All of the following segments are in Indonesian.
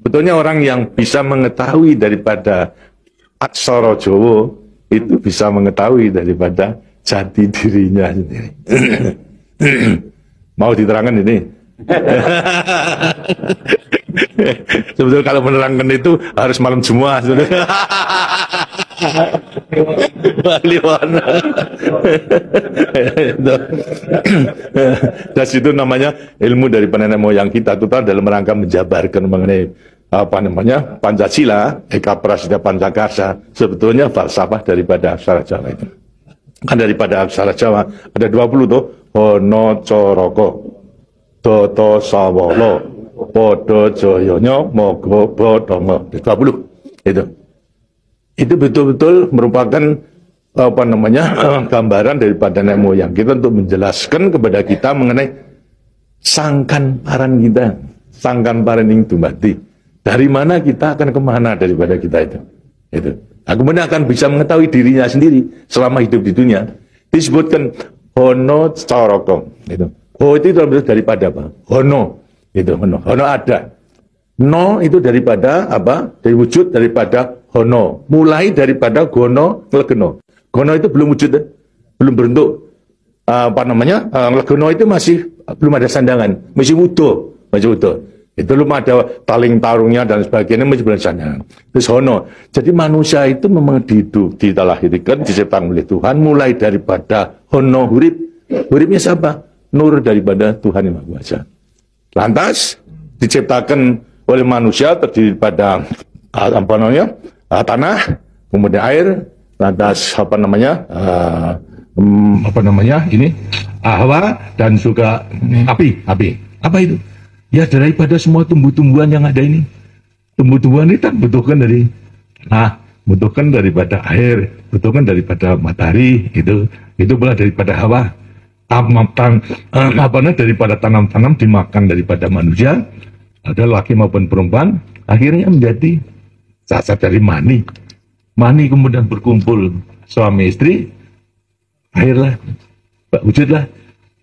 Sebetulnya orang yang bisa mengetahui daripada aksara Jawa itu bisa mengetahui daripada jati dirinya sendiri. Mau diterangkan ini? Sebetulnya kalau menerangkan itu harus malam Jumat. Baliwona. Dan itu namanya ilmu dari nenek moyang kita itu dalam rangka menjabarkan mengenai Pancasila, Eka Prasida Pancakarsa. Sebetulnya falsafah daripada aksara Jawa itu. Kan daripada aksara Jawa ada 20 tuh. Hono Coroko, Toto Sawolo, Podo Joyonya, Mogo Bodongo. 20 itu. Itu betul-betul merupakan gambaran daripada nenek moyang kita untuk menjelaskan kepada kita mengenai sangkan paran kita, sangkan paran yang dumati. Dari mana kita akan kemana daripada kita itu. Nah, kemudian akan bisa mengetahui dirinya sendiri selama hidup di dunia. Disebutkan Hono Coroko. Ho itu daripada apa? Hono. Hono ada. No itu daripada apa? Dari wujud daripada hono. Mulai daripada gono legeno. Gono itu belum wujud, belum berbentuk. Legeno itu masih belum ada sandangan, masih utuh, Itu belum ada taling tarungnya dan sebagainya, masih belum sandangan. Terus hono. Jadi manusia itu memang dilahirkan, diciptakan oleh Tuhan mulai daripada hono hurip. Huripnya siapa? Nur daripada Tuhan Yang Maha Kuasa. Lantas diciptakan oleh manusia terdiri pada tanah, kemudian air, lantas Hawa dan juga api. Apa itu? Ya daripada semua tumbuh-tumbuhan yang ada ini. Tumbuh-tumbuhan ini kan butuhkan daripada air, butuhkan daripada matahari, itu pula daripada hawa. Daripada tanam-tanam dimakan daripada manusia, ada laki maupun perempuan, akhirnya menjadi sasar dari mani. Mani kemudian berkumpul suami istri, akhirnya wujudlah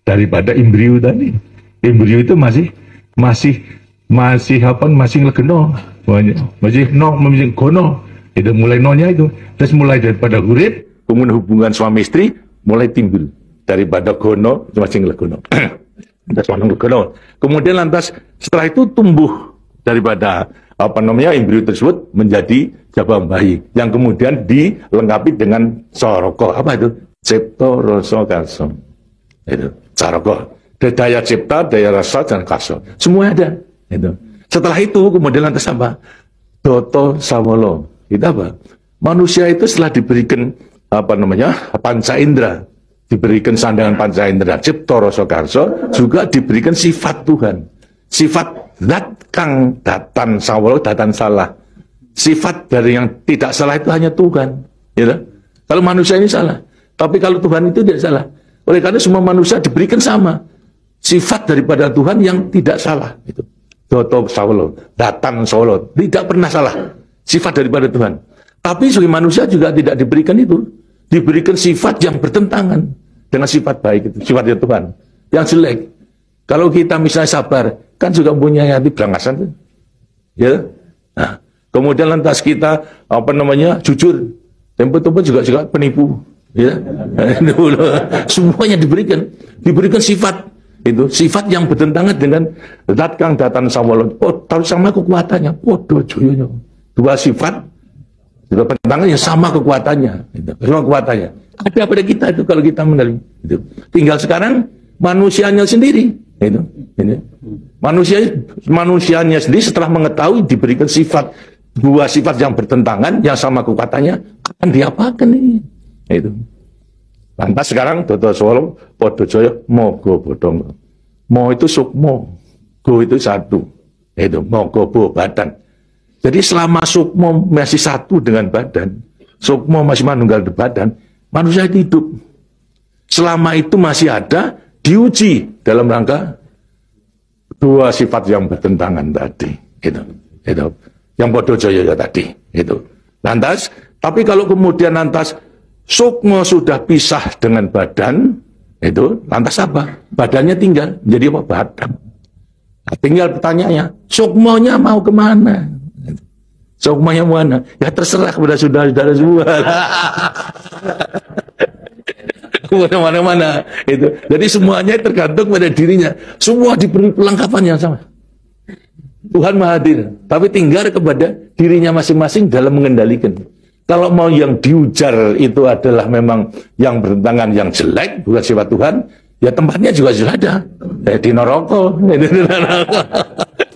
daripada embrio tadi. Embrio itu masih legeno, masih gono. Itu mulai nonya itu, terus mulai daripada urip, kemudian hubungan suami istri mulai timbul daripada gono masih legeno. Kemudian lantas setelah itu tumbuh daripada embrio tersebut menjadi jabang bayi yang kemudian dilengkapi dengan soroko. Apa itu? Cipta rasa karsa. Itu soroko. Daya cipta, daya rasa dan karsa. Semua ada. Itu. Setelah itu kemudian lantas apa? Doto sawolo. Itu apa? Manusia itu setelah diberikan panca indera, diberikan sandangan panca indera, cipta rasa karsa, juga diberikan sifat Tuhan. Sifat zat kang datan sawolo, datan salah. Sifat dari yang tidak salah itu hanya Tuhan. Gitu? Kalau manusia ini salah. Tapi kalau Tuhan itu tidak salah. Oleh karena semua manusia diberikan sama. Sifat daripada Tuhan yang tidak salah. Itu. Doto sawolo, datan sawolo. Tidak pernah salah. Sifat daripada Tuhan. Tapi sebagai manusia juga tidak diberikan itu. Diberikan sifat yang bertentangan dengan sifat baik itu, sifatnya Tuhan. Yang jelek. Kalau kita misalnya sabar, kan juga punya hati berangasan tuh. Ya. Nah, kemudian lantas kita jujur. Tempo-tempo juga penipu. Ya. Semuanya diberikan sifat itu, sifat yang bertentangan dengan zat kang datan sawolo. Tahu sama kekuatannya. Podo joyonya. Dua sifat juga bertentangan yang sama kekuatannya. Sama kekuatannya. Ada pada kita itu kalau kita menerima itu. Tinggal sekarang manusianya sendiri. Itu. Ini. Manusianya sendiri setelah mengetahui diberikan dua sifat yang bertentangan yang sama kekuatannya, akan diapakan ini? Itu. Lantas sekarang Doto Sawolo, Podo Joyo, Mogo Bodongo. Mo itu sukmo, go itu satu. Itu mogo bo badan. Jadi selama sukmo masih satu dengan badan, sukmo masih manunggal di badan, manusia itu hidup. Selama itu masih ada, diuji dalam rangka dua sifat yang bertentangan tadi. Itu. Yang Podo Joyo tadi. Itu. Lantas, tapi kalau kemudian lantas sukmo sudah pisah dengan badan, itu lantas apa? Badannya tinggal menjadi apa? Badan. Nah, tinggal pertanyaannya, sukmonya mau kemana? Sukmonya mana? Ya terserah kepada saudara-saudara semua. Kemana-mana itu. Jadi semuanya tergantung pada dirinya. Semua diberi perlengkapan yang sama. Tuhan Maha Hadir, tapi tinggal kepada dirinya masing-masing dalam mengendalikan. Kalau mau yang diujar itu adalah memang yang bertentangan, yang jelek, bukan sifat Tuhan, ya tempatnya juga sudah ada. Di neraka,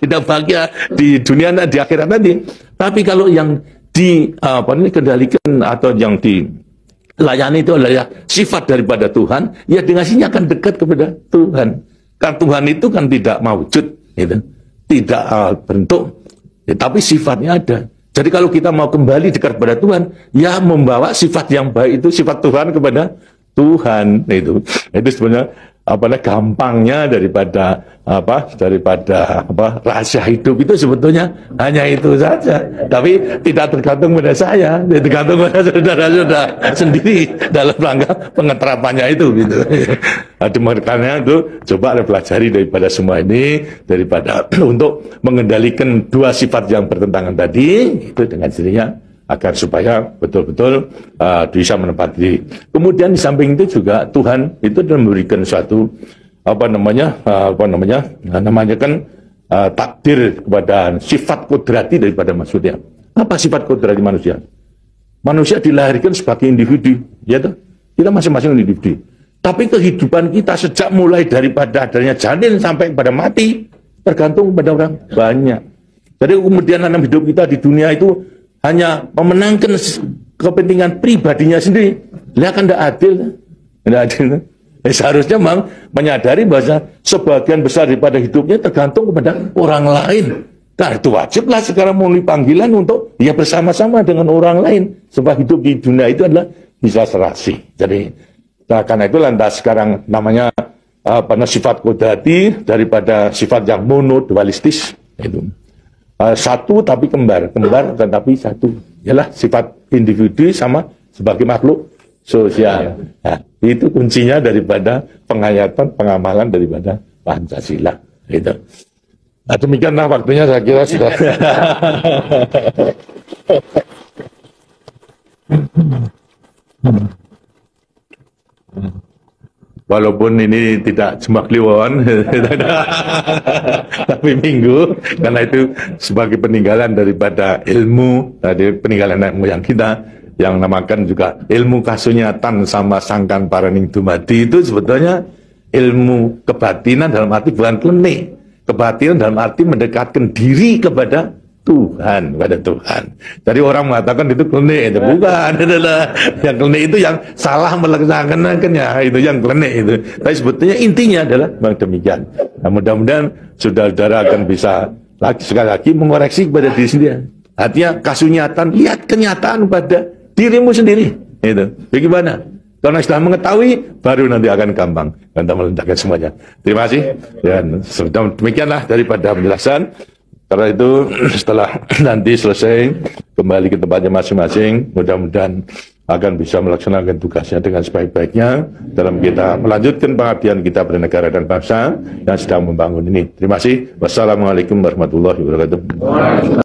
tidak bahagia di dunia dan di akhirat nanti. Tapi kalau yang dikendalikan atau yang dilayani itu adalah sifat daripada Tuhan, ya dengasinya akan dekat kepada Tuhan. Karena Tuhan itu kan tidak mawujud, gitu. Tidak bentuk, ya, tapi sifatnya ada. Jadi kalau kita mau kembali dekat kepada Tuhan, ya membawa sifat yang baik itu, sifat Tuhan kepada Tuhan. Itu sebenarnya gampangnya daripada rahasia hidup itu sebetulnya hanya itu saja. Tapi tidak tergantung pada saya, tergantung pada saudara-saudara sendiri dalam rangka pengeterapannya itu. Gitu. Makanya itu coba pelajari daripada semua ini, daripada untuk mengendalikan dua sifat yang bertentangan tadi itu dengan sendirinya, agar supaya betul-betul bisa menempati diri. Kemudian di samping itu juga Tuhan itu memberikan suatu takdir kepada sifat kudrati daripada manusia. Apa sifat kudrati manusia? Manusia dilahirkan sebagai individu, ya toh? Kita masing-masing individu. Tapi kehidupan kita sejak mulai daripada adanya janin sampai pada mati tergantung pada orang banyak. Jadi kemudian dalam hidup kita di dunia itu hanya memenangkan kepentingan pribadinya sendiri. Lihat kan tidak adil. Tidak adil. Seharusnya memang menyadari bahwa sebagian besar daripada hidupnya tergantung kepada orang lain. Nah itu wajiblah sekarang memenuhi panggilan untuk ya bersama-sama dengan orang lain. Sebab hidup di dunia itu adalah bisa serasi. Jadi karena itu lantas sekarang namanya sifat kudrati daripada sifat yang monodualistis itu. Satu tapi kembar tetapi satu. Ialah sifat individu sama sebagai makhluk sosial. Nah, itu kuncinya daripada penghayatan, pengamalan daripada Pancasila. Gitu. Nah, demikianlah waktunya saya kira sudah. Walaupun ini tidak Jumat Kliwon, tapi Minggu, karena itu sebagai peninggalan daripada ilmu, dari peninggalan moyang kita, yang namakan juga ilmu kasunyatan sama sangkan paraning dumadi, itu sebetulnya ilmu kebatinan dalam arti bukan klenik. Kebatinan dalam arti mendekatkan diri kepada Tuhan, kepada Tuhan. Jadi orang mengatakan itu klenik, itu bukan. Yang klenik itu yang salah melaksanakannya, itu yang klenik itu. Tapi sebetulnya intinya adalah demikian. Nah, mudah-mudahan saudara-saudara akan bisa sekali lagi mengoreksi kepada diri sendiri. Artinya kasunyatan, lihat kenyataan pada dirimu sendiri. Itu. Bagaimana? Karena sudah mengetahui, baru nanti akan gampang untuk meletakkan semuanya. Terima kasih. Dan demikianlah daripada penjelasan. Karena itu setelah nanti selesai kembali ke tempatnya masing-masing, mudah-mudahan akan bisa melaksanakan tugasnya dengan sebaik-baiknya dalam kita melanjutkan pengabdian kita pada negara dan bangsa yang sedang membangun ini. Terima kasih. Wassalamualaikum warahmatullahi wabarakatuh.